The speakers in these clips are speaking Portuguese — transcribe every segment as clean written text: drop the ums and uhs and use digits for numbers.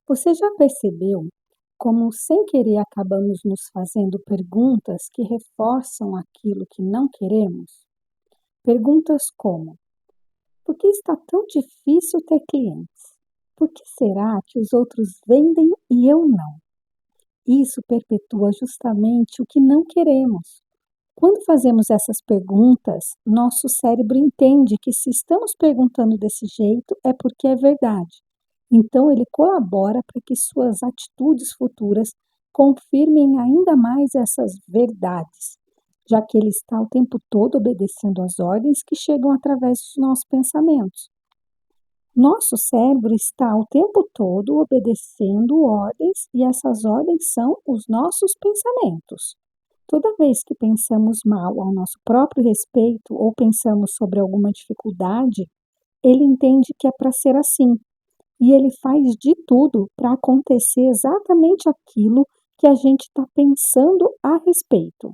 Você já percebeu como, sem querer, acabamos nos fazendo perguntas que reforçam aquilo que não queremos? Perguntas como: por que está tão difícil ter clientes? Por que será que os outros vendem e eu não? Isso perpetua justamente o que não queremos. Quando fazemos essas perguntas, nosso cérebro entende que se estamos perguntando desse jeito é porque é verdade. Então, ele colabora para que suas atitudes futuras confirmem ainda mais essas verdades, já que ele está o tempo todo obedecendo às ordens que chegam através dos nossos pensamentos. Nosso cérebro está o tempo todo obedecendo ordens e essas ordens são os nossos pensamentos. Toda vez que pensamos mal ao nosso próprio respeito ou pensamos sobre alguma dificuldade, ele entende que é para ser assim e ele faz de tudo para acontecer exatamente aquilo que a gente está pensando a respeito.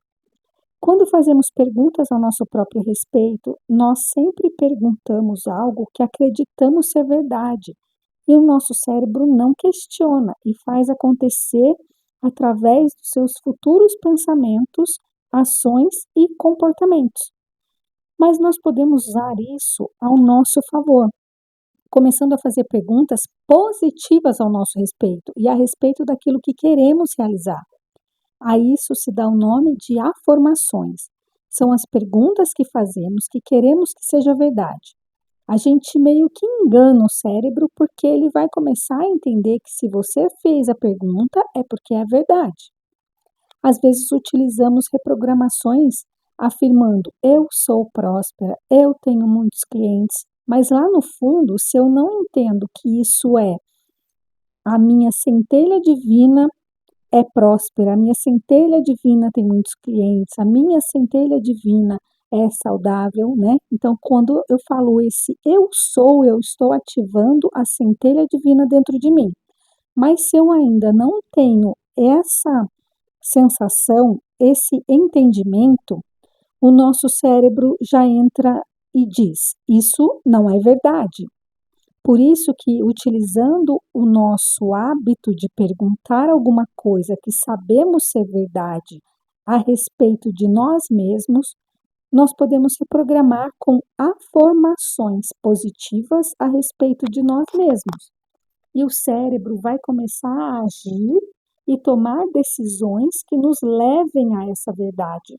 Quando fazemos perguntas ao nosso próprio respeito, nós sempre perguntamos algo que acreditamos ser verdade e o nosso cérebro não questiona e faz acontecer através dos seus futuros pensamentos, ações e comportamentos. Mas nós podemos usar isso ao nosso favor, começando a fazer perguntas positivas ao nosso respeito e a respeito daquilo que queremos realizar. A isso se dá o nome de afirmações. São as perguntas que fazemos que queremos que seja verdade. A gente meio que engana o cérebro porque ele vai começar a entender que se você fez a pergunta é porque é verdade. Às vezes utilizamos reprogramações afirmando eu sou próspera, eu tenho muitos clientes, mas lá no fundo, se eu não entendo que isso é a minha centelha divina é próspera, a minha centelha divina tem muitos clientes, a minha centelha divina é saudável, né? Então, quando eu falo esse eu estou ativando a centelha divina dentro de mim. Mas se eu ainda não tenho essa sensação, esse entendimento, o nosso cérebro já entra e diz: isso não é verdade. Por isso que, utilizando o nosso hábito de perguntar alguma coisa que sabemos ser verdade a respeito de nós mesmos, nós podemos reprogramar com afirmações positivas a respeito de nós mesmos. E o cérebro vai começar a agir e tomar decisões que nos levem a essa verdade.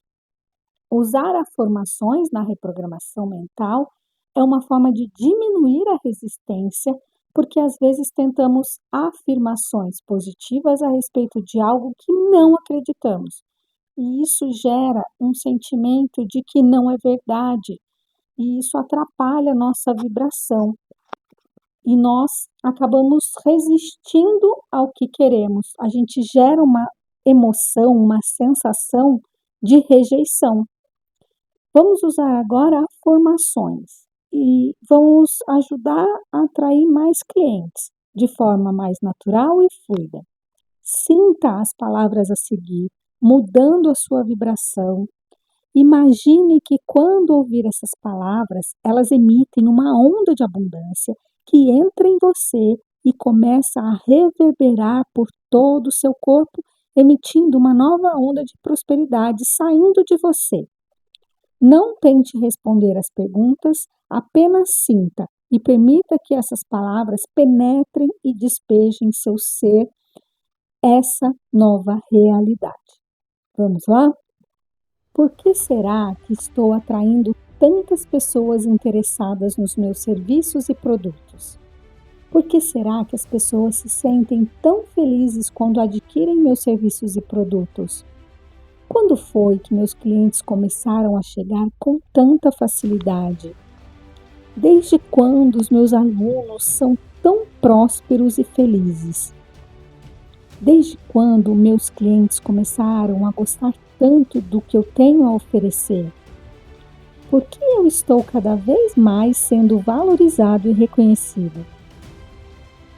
Usar afirmações na reprogramação mental é uma forma de diminuir a resistência, porque às vezes tentamos afirmações positivas a respeito de algo que não acreditamos. E isso gera um sentimento de que não é verdade, e isso atrapalha a nossa vibração. E nós acabamos resistindo ao que queremos. A gente gera uma emoção, uma sensação de rejeição. Vamos usar agora afirmações e vamos ajudar a atrair mais clientes de forma mais natural e fluida. Sinta as palavras a seguir, mudando a sua vibração. Imagine que quando ouvir essas palavras, elas emitem uma onda de abundância que entra em você e começa a reverberar por todo o seu corpo, emitindo uma nova onda de prosperidade saindo de você. Não tente responder às perguntas, apenas sinta e permita que essas palavras penetrem e despejem em seu ser essa nova realidade. Vamos lá? Por que será que estou atraindo tantas pessoas interessadas nos meus serviços e produtos? Por que será que as pessoas se sentem tão felizes quando adquirem meus serviços e produtos? Quando foi que meus clientes começaram a chegar com tanta facilidade? Desde quando os meus alunos são tão prósperos e felizes? Desde quando meus clientes começaram a gostar tanto do que eu tenho a oferecer? Por que eu estou cada vez mais sendo valorizado e reconhecido?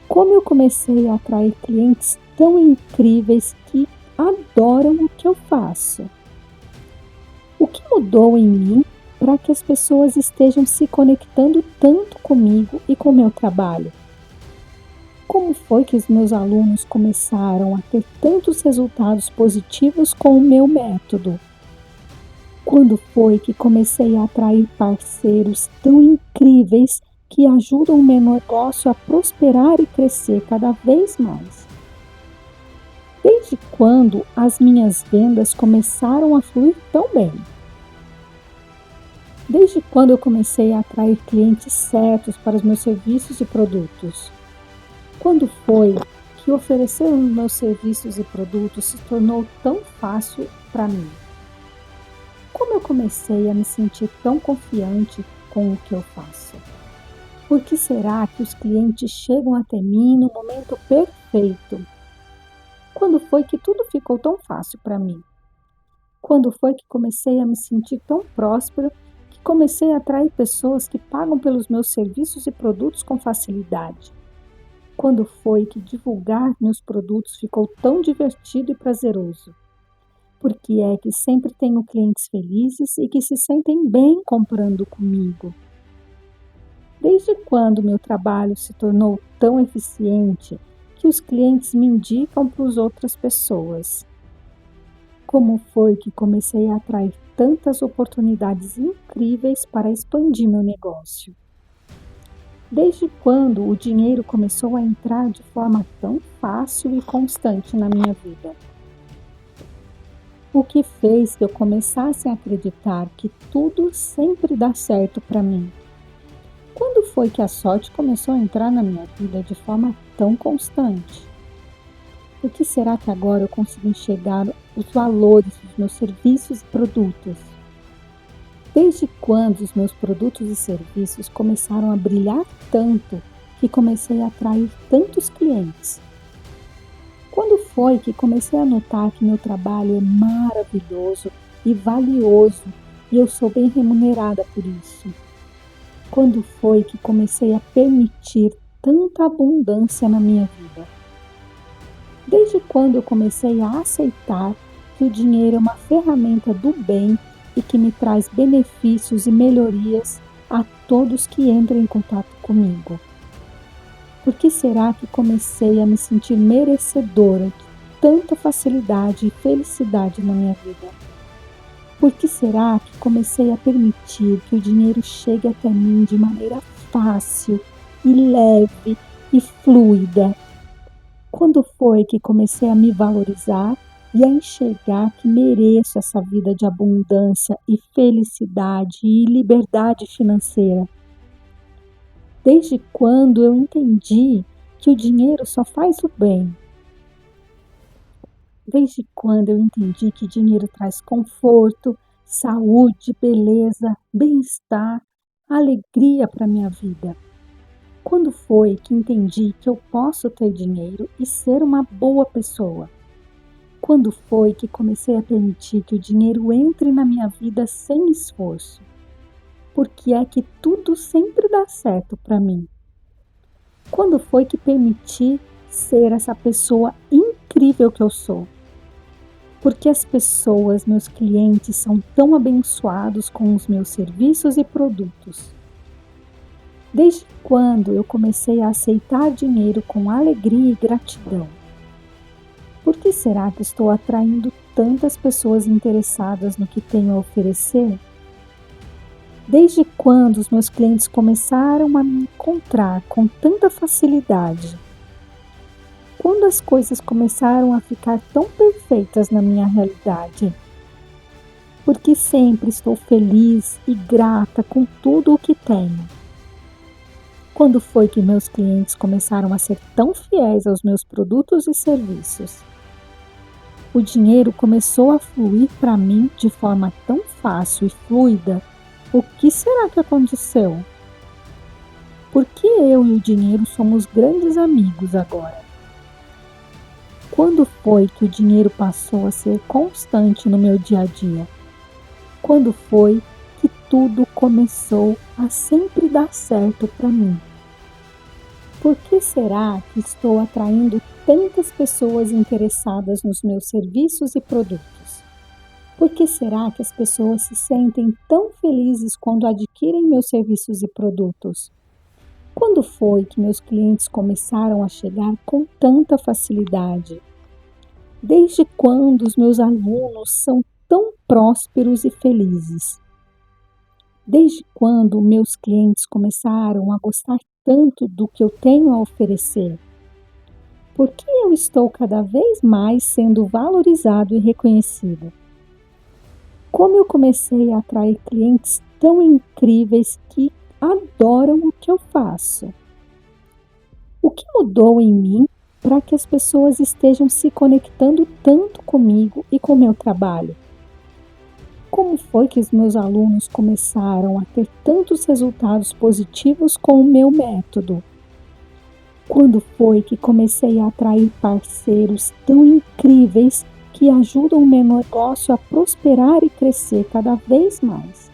Como eu comecei a atrair clientes tão incríveis que adoram o que eu faço? O que mudou em mim para que as pessoas estejam se conectando tanto comigo e com meu trabalho? Como foi que os meus alunos começaram a ter tantos resultados positivos com o meu método? Quando foi que comecei a atrair parceiros tão incríveis que ajudam o meu negócio a prosperar e crescer cada vez mais? Desde quando as minhas vendas começaram a fluir tão bem? Desde quando eu comecei a atrair clientes certos para os meus serviços e produtos? Quando foi que oferecer os meus serviços e produtos se tornou tão fácil para mim? Como eu comecei a me sentir tão confiante com o que eu faço? Por que será que os clientes chegam até mim no momento perfeito? Quando foi que tudo ficou tão fácil para mim? Quando foi que comecei a me sentir tão próspero que comecei a atrair pessoas que pagam pelos meus serviços e produtos com facilidade? Quando foi que divulgar meus produtos ficou tão divertido e prazeroso? Porque é que sempre tenho clientes felizes e que se sentem bem comprando comigo. Desde quando meu trabalho se tornou tão eficiente que os clientes me indicam para as outras pessoas? Como foi que comecei a atrair tantas oportunidades incríveis para expandir meu negócio? Desde quando o dinheiro começou a entrar de forma tão fácil e constante na minha vida? O que fez que eu começasse a acreditar que tudo sempre dá certo para mim? Quando foi que a sorte começou a entrar na minha vida de forma tão constante? Por que será que agora eu consigo enxergar os valores dos meus serviços e produtos? Desde quando os meus produtos e serviços começaram a brilhar tanto que comecei a atrair tantos clientes? Quando foi que comecei a notar que meu trabalho é maravilhoso e valioso e eu sou bem remunerada por isso? Quando foi que comecei a permitir tanta abundância na minha vida? Desde quando eu comecei a aceitar que o dinheiro é uma ferramenta do bem e que me traz benefícios e melhorias a todos que entram em contato comigo? Por que será que comecei a me sentir merecedora de tanta facilidade e felicidade na minha vida? Por que será que comecei a permitir que o dinheiro chegue até mim de maneira fácil e leve e fluida? Quando foi que comecei a me valorizar e a enxergar que mereço essa vida de abundância e felicidade e liberdade financeira? Desde quando eu entendi que o dinheiro só faz o bem? Desde quando eu entendi que dinheiro traz conforto, saúde, beleza, bem-estar, alegria para minha vida? Quando foi que entendi que eu posso ter dinheiro e ser uma boa pessoa? Quando foi que comecei a permitir que o dinheiro entre na minha vida sem esforço? Porque é que tudo sempre dá certo para mim. Quando foi que permiti ser essa pessoa incrível que eu sou? Porque as pessoas, meus clientes, são tão abençoados com os meus serviços e produtos? Desde quando eu comecei a aceitar dinheiro com alegria e gratidão? Por que será que estou atraindo tantas pessoas interessadas no que tenho a oferecer? Desde quando os meus clientes começaram a me encontrar com tanta facilidade? Quando as coisas começaram a ficar tão perfeitas na minha realidade? Porque sempre estou feliz e grata com tudo o que tenho. Quando foi que meus clientes começaram a ser tão fiéis aos meus produtos e serviços? O dinheiro começou a fluir para mim de forma tão fácil e fluida. O que será que aconteceu? Por que eu e o dinheiro somos grandes amigos agora? Quando foi que o dinheiro passou a ser constante no meu dia a dia? Quando foi que tudo começou a sempre dar certo para mim? Por que será que estou atraindo tantas pessoas interessadas nos meus serviços e produtos? Por que será que as pessoas se sentem tão felizes quando adquirem meus serviços e produtos? Quando foi que meus clientes começaram a chegar com tanta facilidade? Desde quando os meus alunos são tão prósperos e felizes? Desde quando meus clientes começaram a gostar tanto do que eu tenho a oferecer? Por que eu estou cada vez mais sendo valorizado e reconhecido? Como eu comecei a atrair clientes tão incríveis que adoram o que eu faço? O que mudou em mim para que as pessoas estejam se conectando tanto comigo e com meu trabalho? Como foi que os meus alunos começaram a ter tantos resultados positivos com o meu método? Quando foi que comecei a atrair parceiros tão incríveis que ajudam o meu negócio a prosperar e crescer cada vez mais?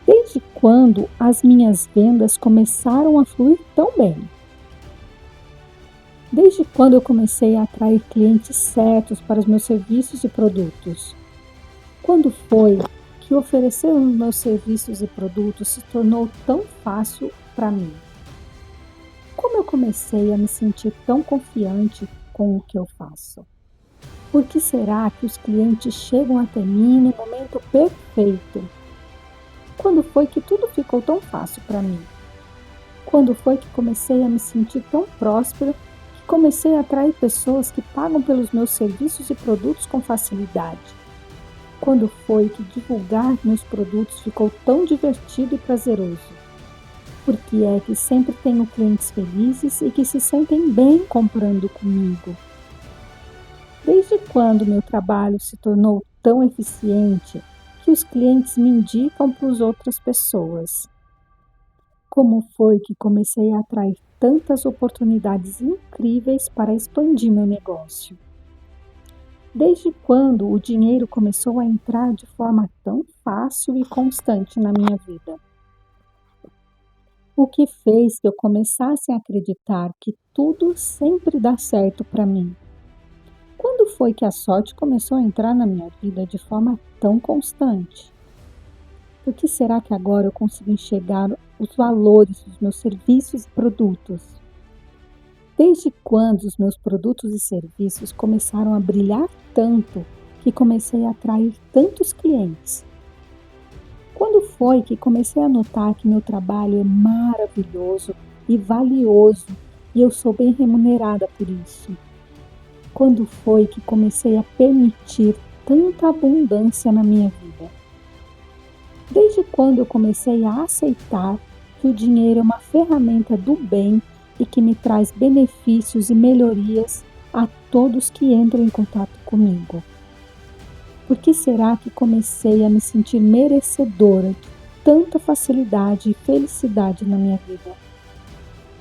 Desde quando as minhas vendas começaram a fluir tão bem? Desde quando eu comecei a atrair clientes certos para os meus serviços e produtos? Quando foi que oferecer os meus serviços e produtos se tornou tão fácil para mim? Como eu comecei a me sentir tão confiante com o que eu faço? Por que será que os clientes chegam até mim no momento perfeito? Quando foi que tudo ficou tão fácil para mim? Quando foi que comecei a me sentir tão próspera que comecei a atrair pessoas que pagam pelos meus serviços e produtos com facilidade? Quando foi que divulgar meus produtos ficou tão divertido e prazeroso? Por que é que sempre tenho clientes felizes e que se sentem bem comprando comigo? Desde quando meu trabalho se tornou tão eficiente que os clientes me indicam para as outras pessoas? Como foi que comecei a atrair tantas oportunidades incríveis para expandir meu negócio? Desde quando o dinheiro começou a entrar de forma tão fácil e constante na minha vida? O que fez que eu começasse a acreditar que tudo sempre dá certo para mim? Quando foi que a sorte começou a entrar na minha vida de forma tão constante? Por que será que agora eu consigo enxergar os valores dos meus serviços e produtos? Desde quando os meus produtos e serviços começaram a brilhar tanto que comecei a atrair tantos clientes? Quando foi que comecei a notar que meu trabalho é maravilhoso e valioso e eu sou bem remunerada por isso? Quando foi que comecei a permitir tanta abundância na minha vida? Desde quando eu comecei a aceitar que o dinheiro é uma ferramenta do bem e que me traz benefícios e melhorias a todos que entram em contato comigo? Por que será que comecei a me sentir merecedora de tanta facilidade e felicidade na minha vida?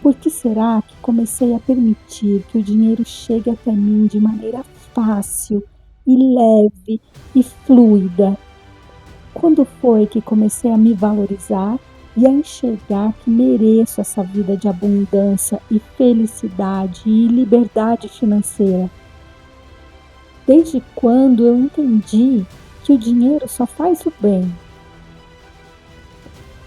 Por que será que comecei a permitir que o dinheiro chegue até mim de maneira fácil e leve e fluida? Quando foi que comecei a me valorizar e a enxergar que mereço essa vida de abundância e felicidade e liberdade financeira? Desde quando eu entendi que o dinheiro só faz o bem?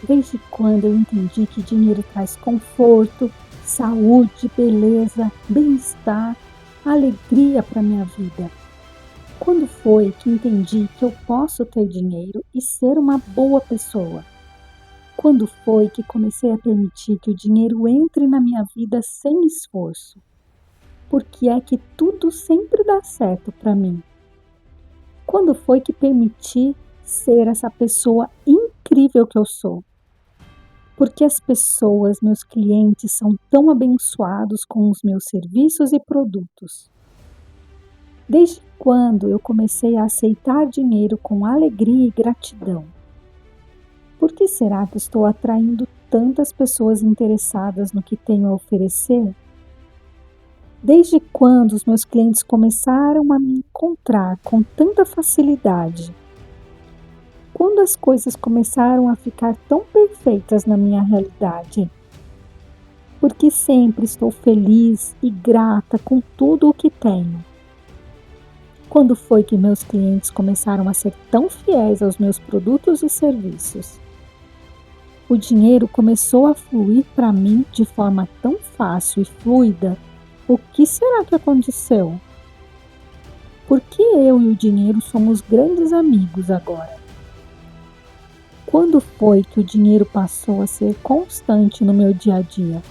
Desde quando eu entendi que dinheiro traz conforto, saúde, beleza, bem-estar, alegria para minha vida? Quando foi que entendi que eu posso ter dinheiro e ser uma boa pessoa? Quando foi que comecei a permitir que o dinheiro entre na minha vida sem esforço? Por que é que tudo sempre dá certo para mim? Quando foi que permiti ser essa pessoa incrível que eu sou? Porque as pessoas, meus clientes, são tão abençoados com os meus serviços e produtos? Desde quando eu comecei a aceitar dinheiro com alegria e gratidão? Por que será que estou atraindo tantas pessoas interessadas no que tenho a oferecer? Desde quando os meus clientes começaram a me encontrar com tanta facilidade? Quando as coisas começaram a ficar tão perfeitas na minha realidade? Porque sempre estou feliz e grata com tudo o que tenho? Quando foi que meus clientes começaram a ser tão fiéis aos meus produtos e serviços? o dinheiro começou a fluir para mim de forma tão fácil e fluida, o que será que aconteceu? Por que eu e o dinheiro somos grandes amigos agora? Quando foi que o dinheiro passou a ser constante no meu dia a dia?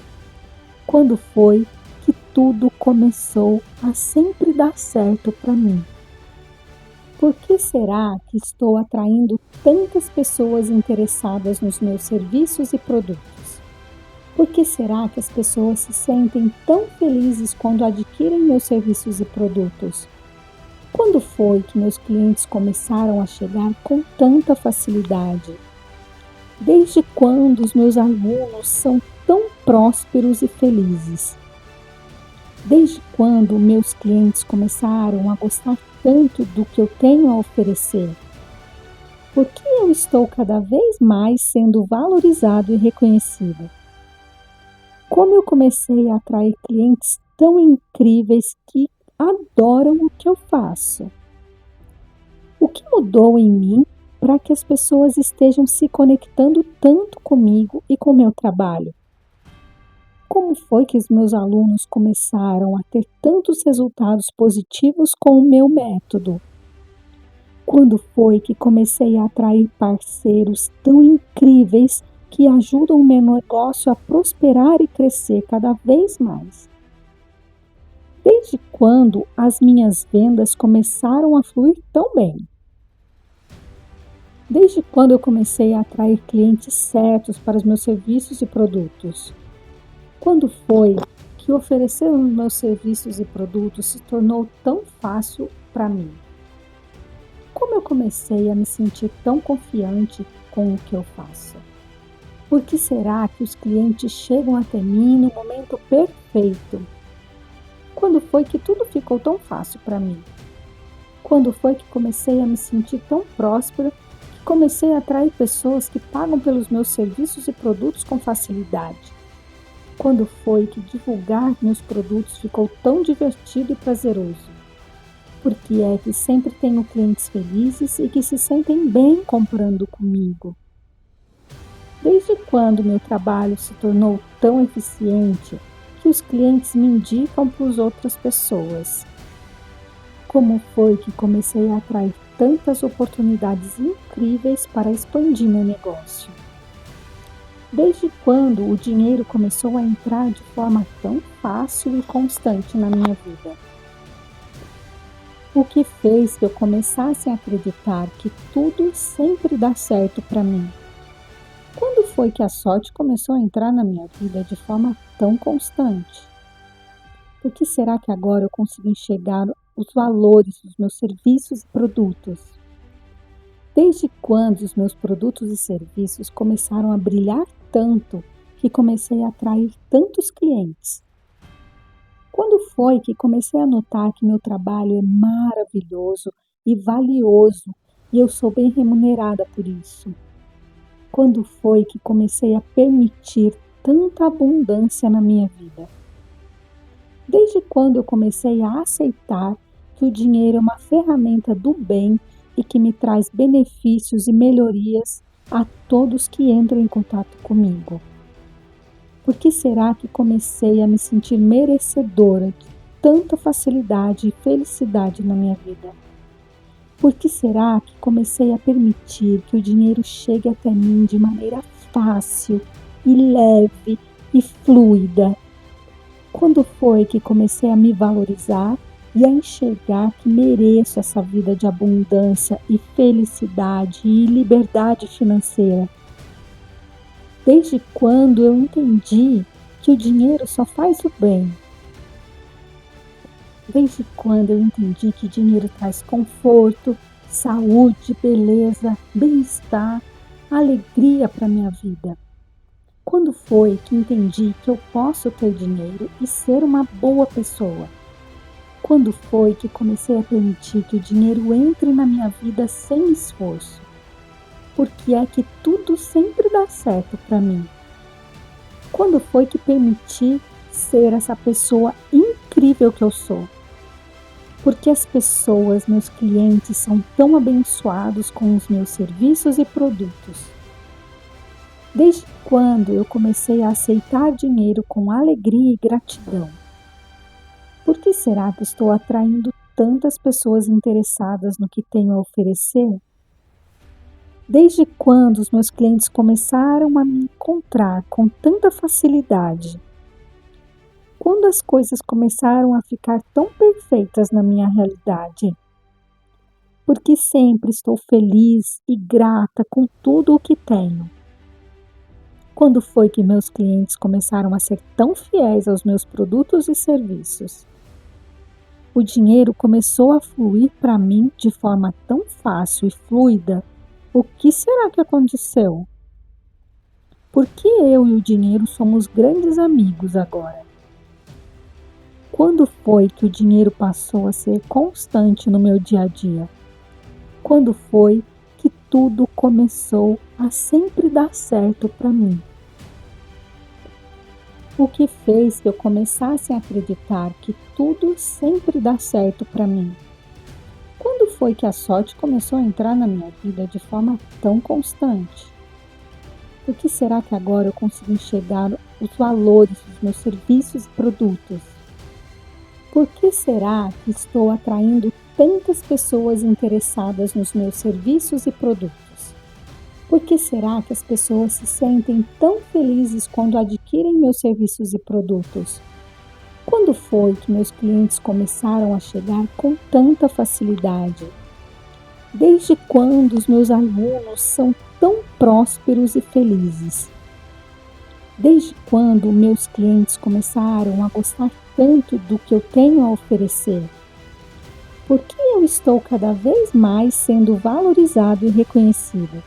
Quando foi que tudo começou a sempre dar certo para mim? Por que será que estou atraindo tantas pessoas interessadas nos meus serviços e produtos? Por que será que as pessoas se sentem tão felizes quando adquirem meus serviços e produtos? Quando foi que meus clientes começaram a chegar com tanta facilidade? Desde quando os meus alunos são tão prósperos e felizes? Desde quando meus clientes começaram a gostar tanto do que eu tenho a oferecer? Por que eu estou cada vez mais sendo valorizado e reconhecido? Como eu comecei a atrair clientes tão incríveis que adoram o que eu faço? O que mudou em mim para que as pessoas estejam se conectando tanto comigo e com o meu trabalho? Como foi que os meus alunos começaram a ter tantos resultados positivos com o meu método? Quando foi que comecei a atrair parceiros tão incríveis que ajudam o meu negócio a prosperar e crescer cada vez mais? Desde quando as minhas vendas começaram a fluir tão bem? Desde quando eu comecei a atrair clientes certos para os meus serviços e produtos? Quando foi que oferecer os meus serviços e produtos se tornou tão fácil para mim? Como eu comecei a me sentir tão confiante com o que eu faço? Por que será que os clientes chegam até mim no momento perfeito? Quando foi que tudo ficou tão fácil para mim? Quando foi que comecei a me sentir tão próspera que comecei a atrair pessoas que pagam pelos meus serviços e produtos com facilidade? Quando foi que divulgar meus produtos ficou tão divertido e prazeroso? Porque é que sempre tenho clientes felizes e que se sentem bem comprando comigo? Desde quando meu trabalho se tornou tão eficiente que os clientes me indicam para as outras pessoas? Como foi que comecei a atrair tantas oportunidades incríveis para expandir meu negócio? Desde quando o dinheiro começou a entrar de forma tão fácil e constante na minha vida? O que fez que eu começasse a acreditar que tudo sempre dá certo para mim? Quando foi que a sorte começou a entrar na minha vida de forma tão constante? Por que será que agora eu consigo enxergar os valores dos meus serviços e produtos? Desde quando os meus produtos e serviços começaram a brilhar tanto que comecei a atrair tantos clientes? Quando foi que comecei a notar que meu trabalho é maravilhoso e valioso e eu sou bem remunerada por isso? Quando foi que comecei a permitir tanta abundância na minha vida? Desde quando eu comecei a aceitar que o dinheiro é uma ferramenta do bem e que me traz benefícios e melhorias a todos que entram em contato comigo? Por que será que comecei a me sentir merecedora de tanta facilidade e felicidade na minha vida? Por que será que comecei a permitir que o dinheiro chegue até mim de maneira fácil e leve e fluida? Quando foi que comecei a me valorizar e a enxergar que mereço essa vida de abundância e felicidade e liberdade financeira? Desde quando eu entendi que o dinheiro só faz o bem? Desde quando eu entendi que dinheiro traz conforto, saúde, beleza, bem-estar, alegria para minha vida? Quando foi que entendi que eu posso ter dinheiro e ser uma boa pessoa? Quando foi que comecei a permitir que o dinheiro entre na minha vida sem esforço? Porque é que tudo sempre dá certo para mim? Quando foi que permiti ser essa pessoa incrível que eu sou? Porque as pessoas, meus clientes, são tão abençoados com os meus serviços e produtos? Desde quando eu comecei a aceitar dinheiro com alegria e gratidão? Por que será que estou atraindo tantas pessoas interessadas no que tenho a oferecer? Desde quando os meus clientes começaram a me encontrar com tanta facilidade? Quando as coisas começaram a ficar tão perfeitas na minha realidade? Porque sempre estou feliz e grata com tudo o que tenho. Quando foi que meus clientes começaram a ser tão fiéis aos meus produtos e serviços? O dinheiro começou a fluir para mim de forma tão fácil e fluida. O que será que aconteceu? Por que eu e o dinheiro somos grandes amigos agora? Quando foi que o dinheiro passou a ser constante no meu dia a dia? Quando foi que tudo começou a sempre dar certo para mim? O que fez que eu começasse a acreditar que tudo sempre dá certo para mim? Quando foi que a sorte começou a entrar na minha vida de forma tão constante? Por que será que agora eu consigo enxergar os valores dos meus serviços e produtos? Por que será que estou atraindo tantas pessoas interessadas nos meus serviços e produtos? Por que será que as pessoas se sentem tão felizes quando adquirem meus serviços e produtos? Quando foi que meus clientes começaram a chegar com tanta facilidade? Desde quando os meus alunos são tão prósperos e felizes? Desde quando meus clientes começaram a gostar tanto do que eu tenho a oferecer? Por que eu estou cada vez mais sendo valorizado e reconhecido?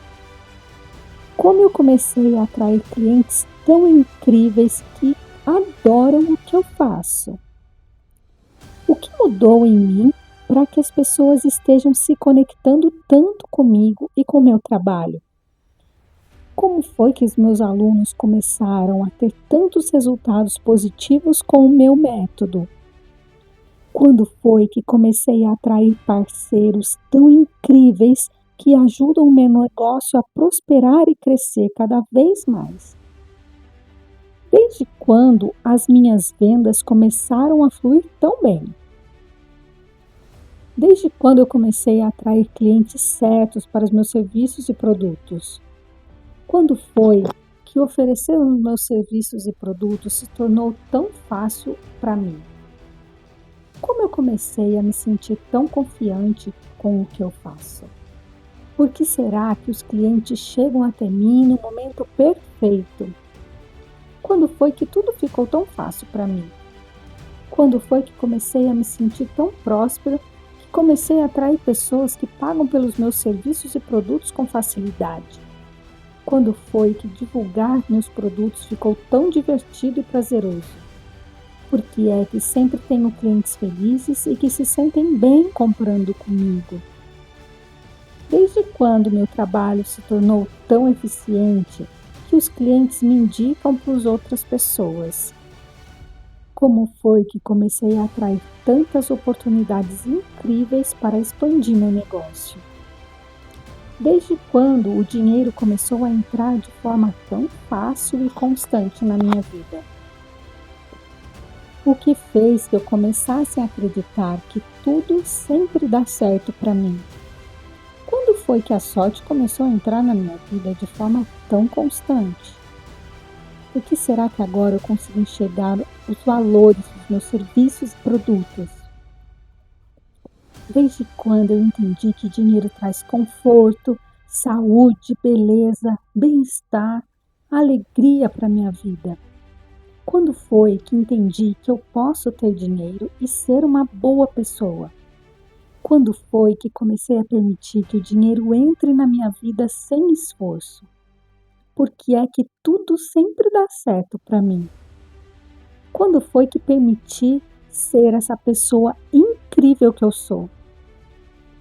Como eu comecei a atrair clientes tão incríveis que adoram o que eu faço? O que mudou em mim para que as pessoas estejam se conectando tanto comigo e com o meu trabalho? Como foi que os meus alunos começaram a ter tantos resultados positivos com o meu método? Quando foi que comecei a atrair parceiros tão incríveis que ajudam o meu negócio a prosperar e crescer cada vez mais? Desde quando as minhas vendas começaram a fluir tão bem? Desde quando eu comecei a atrair clientes certos para os meus serviços e produtos? Quando foi que oferecer os meus serviços e produtos se tornou tão fácil para mim? Como eu comecei a me sentir tão confiante com o que eu faço? Por que será que os clientes chegam até mim no momento perfeito? Quando foi que tudo ficou tão fácil para mim? Quando foi que comecei a me sentir tão próspero que comecei a atrair pessoas que pagam pelos meus serviços e produtos com facilidade? Quando foi que divulgar meus produtos ficou tão divertido e prazeroso? Por que é que sempre tenho clientes felizes e que se sentem bem comprando comigo? Desde quando meu trabalho se tornou tão eficiente que os clientes me indicam para as outras pessoas? Como foi que comecei a atrair tantas oportunidades incríveis para expandir meu negócio? Desde quando o dinheiro começou a entrar de forma tão fácil e constante na minha vida? O que fez que eu começasse a acreditar que tudo sempre dá certo para mim? Quando foi que a sorte começou a entrar na minha vida de forma tão constante? Por que será que agora eu consigo enxergar os valores dos meus serviços e produtos? Desde quando eu entendi que dinheiro traz conforto, saúde, beleza, bem-estar, alegria para a minha vida? Quando foi que entendi que eu posso ter dinheiro e ser uma boa pessoa? Quando foi que comecei a permitir que o dinheiro entre na minha vida sem esforço? Porque é que tudo sempre dá certo para mim? Quando foi que permiti ser essa pessoa incrível que eu sou?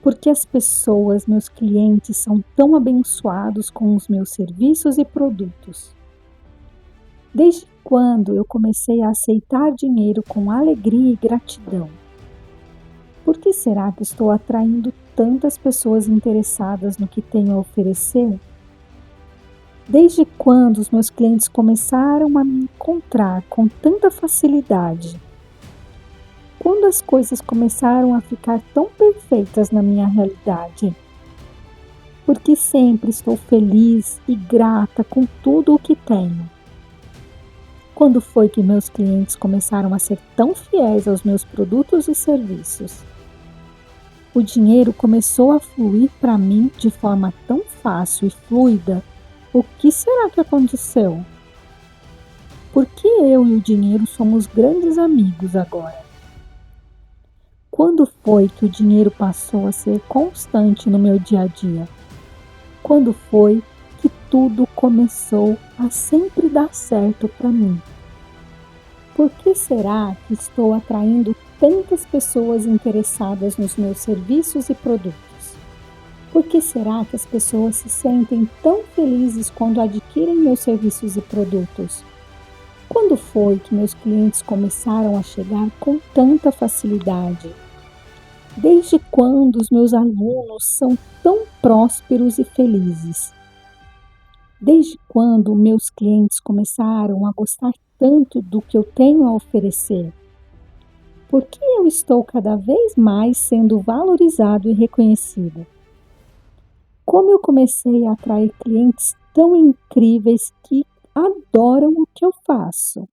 Porque as pessoas, meus clientes, são tão abençoados com os meus serviços e produtos? Desde quando eu comecei a aceitar dinheiro com alegria e gratidão? Por que será que estou atraindo tantas pessoas interessadas no que tenho a oferecer? Desde quando os meus clientes começaram a me encontrar com tanta facilidade? Quando as coisas começaram a ficar tão perfeitas na minha realidade? Porque sempre estou feliz e grata com tudo o que tenho. Quando foi que meus clientes começaram a ser tão fiéis aos meus produtos e serviços? O dinheiro começou a fluir para mim de forma tão fácil e fluida. O que será que aconteceu? Por que eu e o dinheiro somos grandes amigos agora? Quando foi que o dinheiro passou a ser constante no meu dia a dia? Quando foi que tudo começou a sempre dar certo para mim? Por que será que estou atraindo tantas pessoas interessadas nos meus serviços e produtos? Por que será que as pessoas se sentem tão felizes quando adquirem meus serviços e produtos? Quando foi que meus clientes começaram a chegar com tanta facilidade? Desde quando os meus alunos são tão prósperos e felizes? Desde quando meus clientes começaram a gostar tanto do que eu tenho a oferecer? Por que eu estou cada vez mais sendo valorizado e reconhecido? Como eu comecei a atrair clientes tão incríveis que adoram o que eu faço?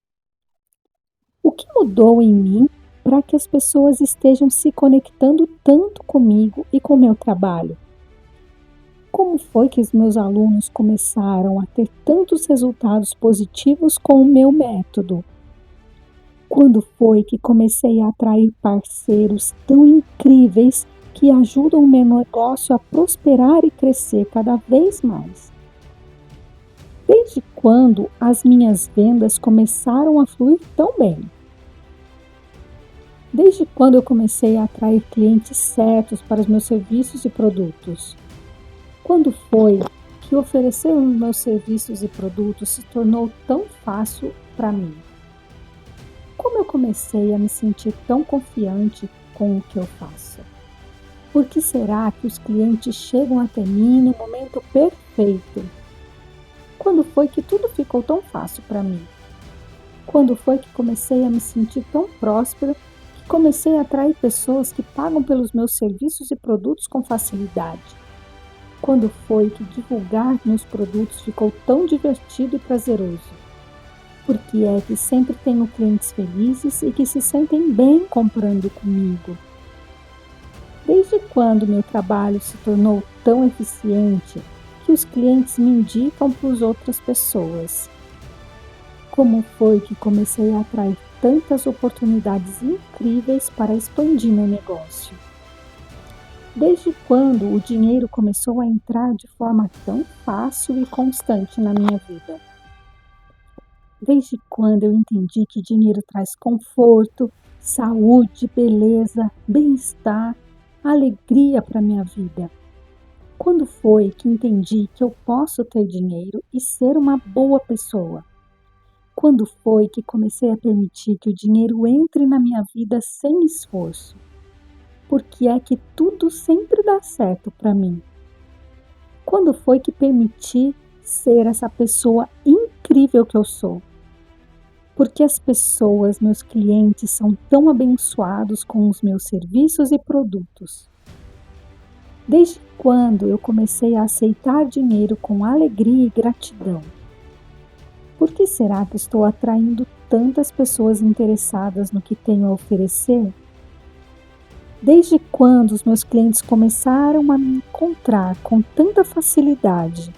O que mudou em mim para que as pessoas estejam se conectando tanto comigo e com o meu trabalho? Como foi que os meus alunos começaram a ter tantos resultados positivos com o meu método? Quando foi que comecei a atrair parceiros tão incríveis que ajudam o meu negócio a prosperar e crescer cada vez mais? Desde quando as minhas vendas começaram a fluir tão bem? Desde quando eu comecei a atrair clientes certos para os meus serviços e produtos? Quando foi que oferecer os meus serviços e produtos se tornou tão fácil para mim? Como eu comecei a me sentir tão confiante com o que eu faço? Por que será que os clientes chegam até mim no momento perfeito? Quando foi que tudo ficou tão fácil para mim? Quando foi que comecei a me sentir tão próspera que comecei a atrair pessoas que pagam pelos meus serviços e produtos com facilidade? Quando foi que divulgar meus produtos ficou tão divertido e prazeroso? Por que é que sempre tenho clientes felizes e que se sentem bem comprando comigo? Desde quando meu trabalho se tornou tão eficiente que os clientes me indicam para as outras pessoas? Como foi que comecei a atrair tantas oportunidades incríveis para expandir meu negócio? Desde quando o dinheiro começou a entrar de forma tão fácil e constante na minha vida? Desde quando eu entendi que dinheiro traz conforto, saúde, beleza, bem-estar, alegria para minha vida? Quando foi que entendi que eu posso ter dinheiro e ser uma boa pessoa? Quando foi que comecei a permitir que o dinheiro entre na minha vida sem esforço? Por que é que tudo sempre dá certo para mim? Quando foi que permiti ser essa pessoa incrível que eu sou? Porque as pessoas, meus clientes, são tão abençoados com os meus serviços e produtos? Desde quando eu comecei a aceitar dinheiro com alegria e gratidão? Por que será que estou atraindo tantas pessoas interessadas no que tenho a oferecer? Desde quando os meus clientes começaram a me encontrar com tanta facilidade?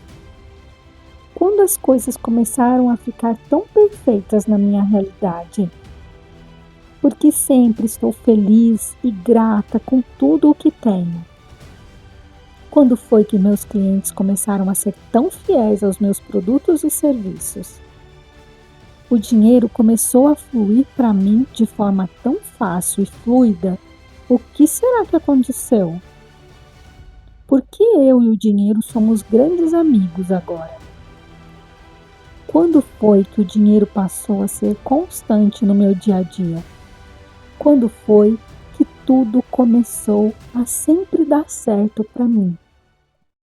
Quando as coisas começaram a ficar tão perfeitas na minha realidade? Porque sempre estou feliz e grata com tudo o que tenho. Quando foi que meus clientes começaram a ser tão fiéis aos meus produtos e serviços? O dinheiro começou a fluir para mim de forma tão fácil e fluida. O que será que aconteceu? Por que eu e o dinheiro somos grandes amigos agora? Quando foi que o dinheiro passou a ser constante no meu dia a dia? Quando foi que tudo começou a sempre dar certo para mim?